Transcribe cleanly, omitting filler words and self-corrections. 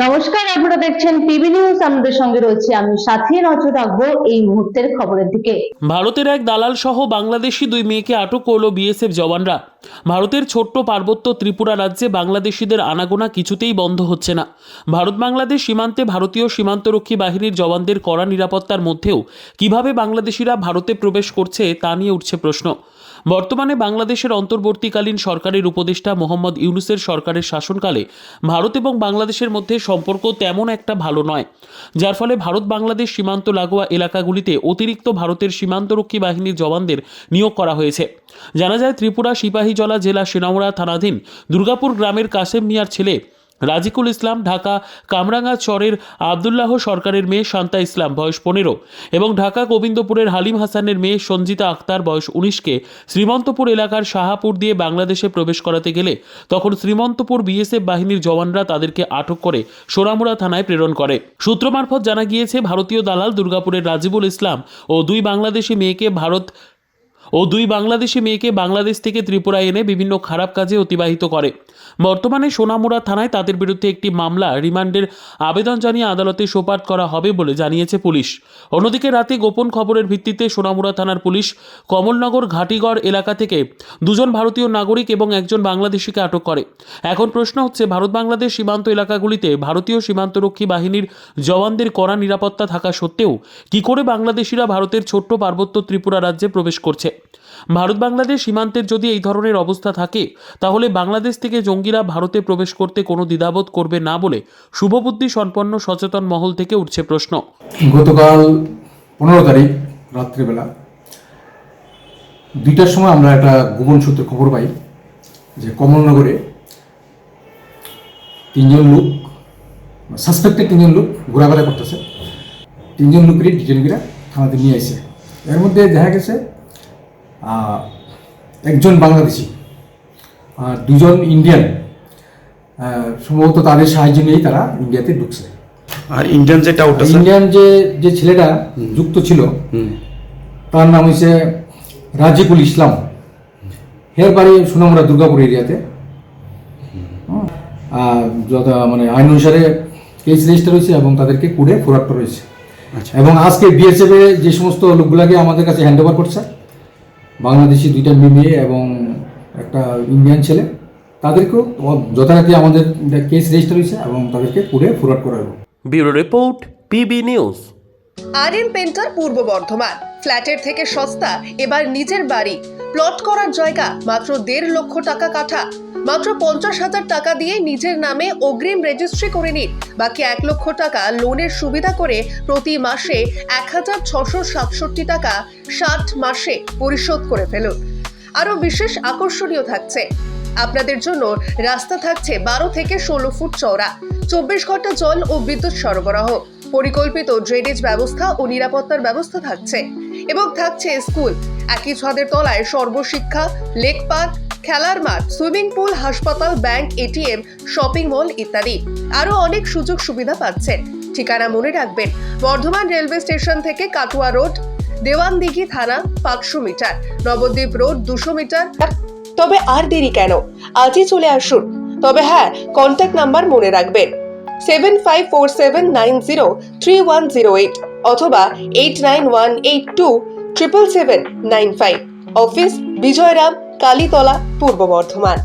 নমস্কার, আপনারা দেখছেন টিভি নিউজ। আমাদের সঙ্গে রয়েছে আমি সাথী। নজর রাখবো এই মুহূর্তের খবরের দিকে। ভারতের এক দালাল সহ বাংলাদেশি দুই মেয়েকে আটক করল বিএসএফ জওয়ানরা। ভারতের ছোট্ট পার্বত্য ত্রিপুরা রাজ্যে বাংলাদেশিদের আনাগোনা কিছুতেই বন্ধ হচ্ছে না। ভারত বাংলাদেশ সীমান্তে ভারতীয় সীমান্তরক্ষী বাহিনীর জওয়ানদের কড়া নিরাপত্তার মধ্যেও কিভাবে বাংলাদেশিরা ভারতে প্রবেশ করছে তা নিয়ে উঠছে প্রশ্ন। বর্তমানে বাংলাদেশের অন্তর্বর্তীকালীন সরকারের উপদেষ্টা মোহাম্মদ ইউনূসের সরকারের শাসনকালে ভারত এবং বাংলাদেশের মধ্যে সম্পর্ক তেমন একটা ভালো নয়, যার ফলে ভারত বাংলাদেশ সীমান্ত লাগোয়া এলাকাগুলিতে অতিরিক্ত ভারতের সীমান্তরক্ষী বাহিনীর জওয়ানদের নিয়োগ করা হয়েছে। জানা যায়, ত্রিপুরা সিপাহীজলা জেলা সোনামুড়া থানাধীন দুর্গাপুর গ্রামের কাসেম মিয়ার ছেলে রাজিকুল ইসলাম, ঢাকা কামরাঙ্গা চরের আবদুল্লাহ সরকারের মেয়ে শান্তা ইসলাম বয়স 15 এবং ঢাকা গোবিন্দপুরের হালিম হাসানের মেয়ে সঞ্জিতা আক্তার বয়স 19কে শ্রীমন্তপুর এলাকার শাহাপুর দিয়ে বাংলাদেশে প্রবেশ করাতে গেলে তখন শ্রীমন্তপুর বিএসএফ বাহিনীর জওয়ানরা তাদেরকে আটক করে সোনামুড়া থানায় প্রেরণ করে। সূত্র মারফত জানা গিয়েছে, ভারতীয় দালাল দুর্গাপুরের রাজিবুল ইসলাম ও দুই বাংলাদেশি মেয়েকে বাংলাদেশ থেকে ত্রিপুরায় এনে বিভিন্ন খারাপ কাজে অতিবাহিত করে। বর্তমানে সোনামুড়া থানায় তাদের বিরুদ্ধে একটি মামলা রিমান্ডের আবেদন জানিয়ে আদালতে সোপর্দ করা হবে বলে জানিয়েছে পুলিশ। অন্যদিকে রাতে গোপন খবরের ভিত্তিতে সোনামুড়া থানার পুলিশ কমলনগর ঘাটিগড় এলাকা থেকে দুজন ভারতীয় নাগরিক এবং একজন বাংলাদেশিকে আটক করে। এখন প্রশ্ন হচ্ছে, ভারত বাংলাদেশ সীমান্ত এলাকাগুলিতে ভারতীয় সীমান্তরক্ষী বাহিনীর জওয়ানদের কড়া নিরাপত্তা থাকা সত্ত্বেও কি করে বাংলাদেশিরা ভারতের ছোট্ট পার্বত্য ত্রিপুরা রাজ্যে প্রবেশ করছে? ভারত বাংলাদেশ সীমান্তের যদি এই ধরনের অবস্থা থাকে, তাহলে বাংলাদেশ থেকে জঙ্গিরা ভারতে প্রবেশ করতে কোনো দ্বিধাবোধ করবে না বলে শুভবুদ্ধি সম্পন্ন সচেতন মহল থেকে উঠছে প্রশ্ন। গতকাল 15 তারিখ রাত্রিবেলা 2টার সময় আমরা একটা গোপন সূত্রে খবর পাই যে কমলনগরে সাসপেক্টেড 3জন লোক ঘোরাফেরা করতেছে। 3জন লোকেরই ডিটেনগিরা থানাতে নিয়ে আসে। এর মধ্যে দেখা গেছে একজন বাংলাদেশি আর 2জন ইন্ডিয়ান, সম্ভবত তাদের সাহায্য নিয়েই তারা ইন্ডিয়াতে ঢুকছে। আর ইন্ডিয়ান যে ছেলেটা যুক্ত ছিল তার নাম হচ্ছে রাজিকুল ইসলাম। হের বাড়ি সোনামুড়া দুর্গাপুর এরিয়াতে। মানে আইন অনুসারে কেস রেজিস্টার হয়েছে এবং তাদেরকে কুড়ে ফরওয়ার্ড করা হয়েছে। এবং আজকে বিএসএফ যে সমস্ত লোকগুলাকে আমাদের কাছে হ্যান্ড ওভার করছে, বাংলাদেশি 2টা মেয়ে এবং একটা ইন্ডিয়ান ছেলে, তাদেরকেও যথারীতি আমাদের কেস রেজিস্টার হয়েছে এবং তাদেরকে পুরে ফরওয়ার্ড করা হবে। Bureau report, PB news. R painter পূর্ব বর্ধমান। ফ্ল্যাটের থেকে সস্তা এবার নিজের বাড়ি। প্লট করার জায়গা মাত্র 1.5 লক্ষ টাকা কাঠা। মাত্র 50,000 টাকা দিয়ে নিজের নামে অগ্রিম রেজিস্ট্রি করে নিন। বাকি 1 লক্ষ টাকা লোনের সুবিধা করে প্রতি মাসে 1,667 টাকা 60 মাসে পরিশোধ করে ফেলুন। আরও বিশেষ আকর্ষণীয় থাকছে, আপনাদের জন্য রাস্তা থাকছে 12 থেকে 16 ফুট চওড়া, 24 ঘন্টা জল ও বিদ্যুৎ সরবরাহ, পরিকল্পিত ড্রেনেজ ব্যবস্থা ও নিরাপত্তার ব্যবস্থা থাকছে এবং থাকছে স্কুল। একই ছাদের তলায় সর্বশিক্ষা, লেক পার্ক, খেলার মাঠ, সুইমিং পুল, হাসপাতাল, ব্যাংক, এটিএম, শপিং মল ইত্যাদি আরো অনেক সুযোগ সুবিধা পাচ্ছেন। ঠিকানা মনে রাখবেন, বর্ধমান রেলওয়ে স্টেশন থেকে কাটুয়া রোড, দেওয়ানদিঘি থানা 500 মিটার, নবদ্বীপ রোড 200 মিটার। তবে আর দেরি কেন, আজই চলে আসুন। তবে হ্যাঁ, কন্ট্যাক্ট নাম্বার মনে রাখবেন 7547903108 অথবা 8918277795। অফিস বিজয়রাম, কালীতলা, পূর্ব বর্ধমান।